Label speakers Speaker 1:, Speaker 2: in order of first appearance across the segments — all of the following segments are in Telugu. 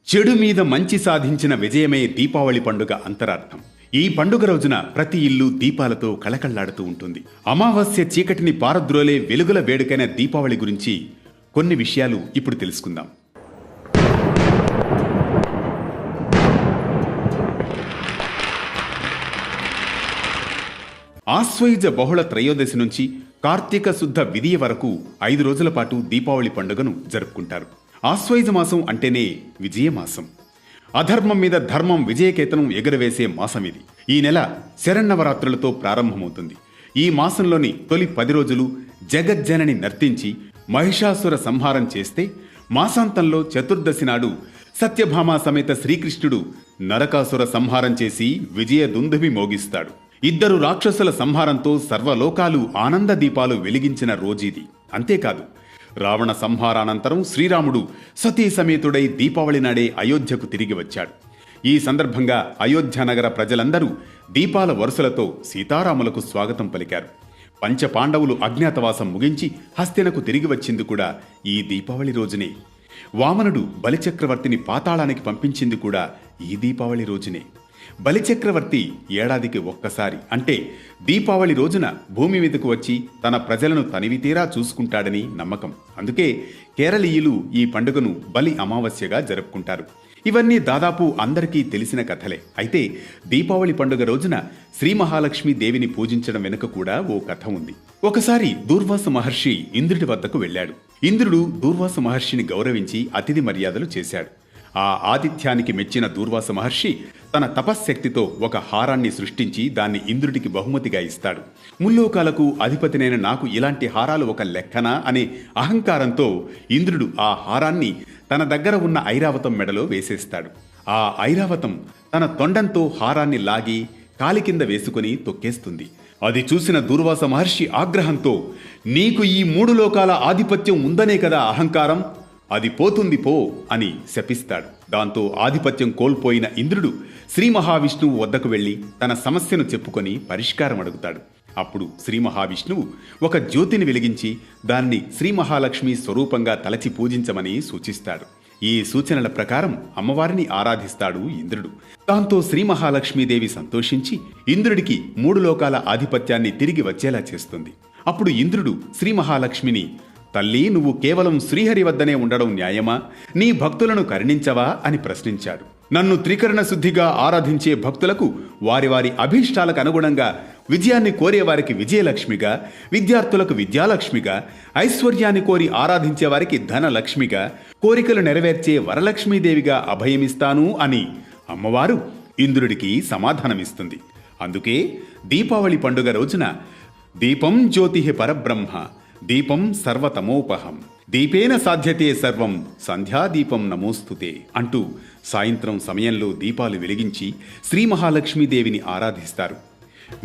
Speaker 1: చెడు మీద మంచి సాధించిన విజయమే దీపావళి పండుగ అంతరార్థం. ఈ పండుగ రోజున ప్రతి ఇల్లు దీపాలతో కళకళ్లాడుతూ ఉంటుంది. అమావాస్య చీకటిని పారద్రోలే వెలుగుల వేడుకైన దీపావళి గురించి కొన్ని విషయాలు ఇప్పుడు తెలుసుకుందాం. ఆశ్వయుజ బహుళ త్రయోదశి నుంచి కార్తీక శుద్ధ విదియ వరకు 5 రోజుల పాటు దీపావళి పండుగను జరుపుకుంటారు. ఆశ్వయుజ మాసం అంటేనే విజయమాసం. అధర్మం మీద ధర్మం విజయకేతనం ఎగురవేసే మాసం ఇది. ఈ నెల శరన్నవరాత్రులతో ప్రారంభమవుతుంది. ఈ మాసంలోని తొలి 10 రోజులు జగజ్జనని నర్తించి మహిషాసుర సంహారం చేస్తే, మాసాంతంలో చతుర్దశి నాడు సత్యభామ సమేత శ్రీకృష్ణుడు నరకాసుర సంహారం చేసి విజయ దుందుభి మోగిస్తాడు. 2 రాక్షసుల సంహారంతో సర్వలోకాలు ఆనంద దీపాలు వెలిగించిన రోజీది. అంతేకాదు, రావణ సంహారానంతరం శ్రీరాముడు సతీ సమేతుడై దీపావళి నాడే అయోధ్యకు తిరిగి వచ్చాడు. ఈ సందర్భంగా అయోధ్య నగర ప్రజలందరూ దీపాల వరుసలతో సీతారాములకు స్వాగతం పలికారు. పంచపాండవులు అజ్ఞాతవాసం ముగించి హస్తినకు తిరిగి వచ్చింది కూడా ఈ దీపావళి రోజునే. వామనుడు బలిచక్రవర్తిని పాతాళానికి పంపించింది కూడా ఈ దీపావళి రోజునే. బలిచక్రవర్తి ఏడాదికి ఒక్కసారి అంటే దీపావళి రోజున భూమి మీదకు వచ్చి తన ప్రజలను తనివితీరా చూసుకుంటాడని నమ్మకం. అందుకే కేరళీయులు ఈ పండుగను బలి అమావాస్యగా జరుపుకుంటారు. ఇవన్నీ దాదాపు అందరికీ తెలిసిన కథలే. అయితే దీపావళి పండుగ రోజున శ్రీ మహాలక్ష్మి దేవిని పూజించడం వెనుక కూడా ఓ కథ ఉంది. ఒకసారి దూర్వాస మహర్షి ఇంద్రుడి వద్దకు వెళ్ళాడు. ఇంద్రుడు దూర్వాస మహర్షిని గౌరవించి అతిథి మర్యాదలు చేశాడు. ఆ ఆతిథ్యానికి మెచ్చిన దూర్వాస మహర్షి తన తపశ్శక్తితో ఒక హారాన్ని సృష్టించి దాన్ని ఇంద్రుడికి బహుమతిగా ఇస్తాడు. ముల్లోకాలకు అధిపతినైన నాకు ఇలాంటి హారాలు ఒక లెక్కనా అనే అహంకారంతో ఇంద్రుడు ఆ హారాన్ని తన దగ్గర ఉన్న ఐరావతం మెడలో వేసేస్తాడు. ఆ ఐరావతం తన తొండంతో హారాన్ని లాగి కాలి కింద వేసుకుని తొక్కేస్తుంది. అది చూసిన దూర్వాస మహర్షి ఆగ్రహంతో, నీకు ఈ 3 లోకాల ఆధిపత్యం ఉందనే కదా అహంకారం, అది పోతుంది పో అని శపిస్తాడు. దాంతో ఆధిపత్యం కోల్పోయిన ఇంద్రుడు శ్రీ మహావిష్ణువు వద్దకు వెళ్లి తన సమస్యను చెప్పుకొని పరిష్కారం అడుగుతాడు. అప్పుడు శ్రీ మహావిష్ణువు ఒక జ్యోతిని వెలిగించి దాన్ని శ్రీ మహాలక్ష్మి స్వరూపంగా తలచి పూజించమని సూచిస్తాడు. ఈ సూచనల ప్రకారం అమ్మవారిని ఆరాధిస్తాడు ఇంద్రుడు. దాంతో శ్రీ మహాలక్ష్మీదేవి సంతోషించి ఇంద్రుడికి 3 లోకాల ఆధిపత్యాన్ని తిరిగి వచ్చేలా చేస్తుంది. అప్పుడు ఇంద్రుడు శ్రీ మహాలక్ష్మిని, తల్లి, నువ్వు కేవలం శ్రీహరి వద్దనే ఉండడం న్యాయమా? నీ భక్తులను కరుణించవా అని ప్రశ్నించాడు. నన్ను త్రికరణ శుద్ధిగా ఆరాధించే భక్తులకు వారి వారి అభీష్టాలకు అనుగుణంగా విజయాన్ని కోరేవారికి విజయలక్ష్మిగా, విద్యార్థులకు విద్యాలక్ష్మిగా, ఐశ్వర్యాన్ని కోరి ఆరాధించే వారికి ధనలక్ష్మిగా, కోరికలు నెరవేర్చే వరలక్ష్మీదేవిగా అభయమిస్తాను అని అమ్మవారు ఇంద్రుడికి సమాధానమిస్తుంది. అందుకే దీపావళి పండుగ రోజున దీపం జ్యోతిః పరబ్రహ్మ, దీపం సర్వతమోపహం, దీపేన సాధ్యతే సర్వం, సంధ్యాదీపం నమోస్తుతే అంటూ సాయంత్రం సమయంలో దీపాలు వెలిగించి శ్రీ మహాలక్ష్మీదేవిని ఆరాధిస్తారు.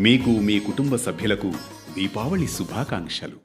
Speaker 1: మీకు, మీ కుటుంబ సభ్యులకు దీపావళి శుభాకాంక్షలు.